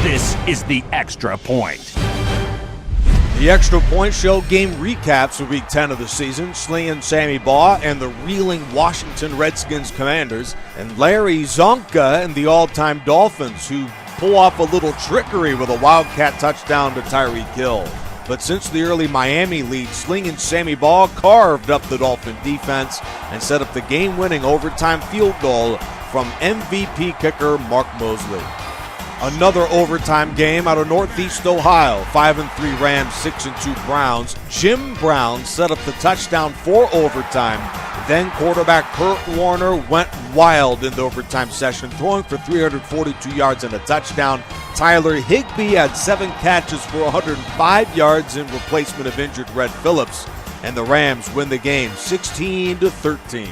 This is the Extra Point. The Extra Point Show game recaps for Week 10 of the season. Slinging Sammy Baugh and the reeling Washington Redskins Commanders, and Larry Zonka and the all-time Dolphins, who pull off a little trickery with a Wildcat touchdown to Tyreek Hill. But since the early Miami lead, Slinging Sammy Baugh carved up the Dolphin defense and set up the game-winning overtime field goal from MVP kicker Mark Mosley. Another overtime game out of Northeast Ohio. 5-3 Rams, 6-2 Browns. Jim Brown set up the touchdown for overtime. Then quarterback Kurt Warner went wild in the overtime session, throwing for 342 yards and a touchdown. Tyler Higbee had 7 catches for 105 yards in replacement of injured Red Phillips. And the Rams win the game 16-13.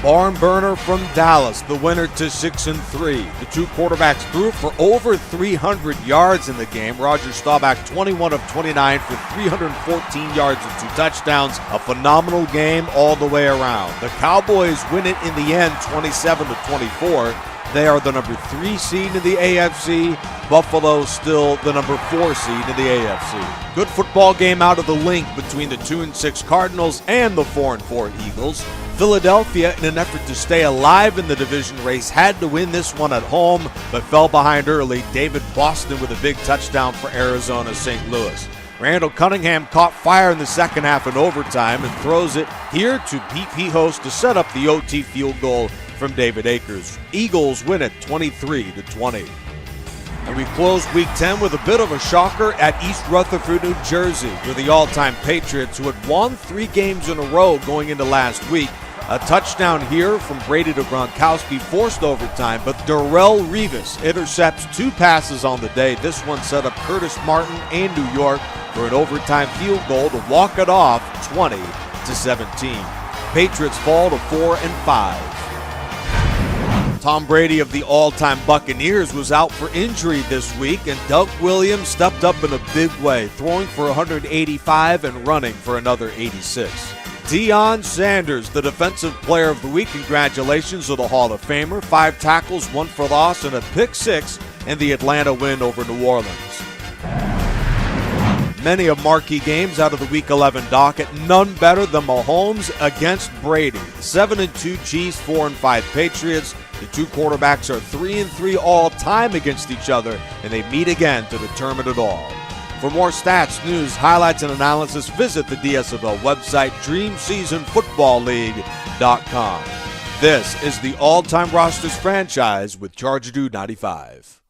Barn burner from Dallas, the winner to 6-3. The two quarterbacks threw for over 300 yards in the game. Roger Staubach, 21 of 29 for 314 yards and 2 touchdowns. A phenomenal game all the way around. The Cowboys win it in the end, 27-24. They are the number 3 seed in the AFC. Buffalo still the number 4 seed in the AFC. Good football game out of the link between the 2-6 Cardinals and the 4-4 Eagles. Philadelphia, in an effort to stay alive in the division race, had to win this one at home, but fell behind early. David Boston with a big touchdown for Arizona St. Louis. Randall Cunningham caught fire in the second half in overtime and throws it here to PP Host to set up the OT field goal from David Akers. Eagles win it 23-20. And we close Week 10 with a bit of a shocker at East Rutherford, New Jersey, where the all-time Patriots, who had won 3 games in a row going into last week. A touchdown here from Brady to Gronkowski forced overtime, but Darrelle Revis intercepts 2 passes on the day. This one set up Curtis Martin and New York for an overtime field goal to walk it off 20-17. Patriots fall to 4-5. Tom Brady of the all-time Buccaneers was out for injury this week, and Doug Williams stepped up in a big way, throwing for 185 and running for another 86. Deion Sanders, the Defensive Player of the Week, congratulations to the Hall of Famer. 5 tackles, 1 for loss, and a pick 6 in the Atlanta win over New Orleans. Many of marquee games out of the Week 11 docket, none better than Mahomes against Brady. 7-2 Chiefs, 4-5 Patriots. The two quarterbacks are 3-3 all-time against each other, and they meet again to determine it all. For more stats, news, highlights, and analysis, visit the DSFL website, DreamSeasonFootballLeague.com. This is the All-Time Rosters franchise with Charger Dude 95.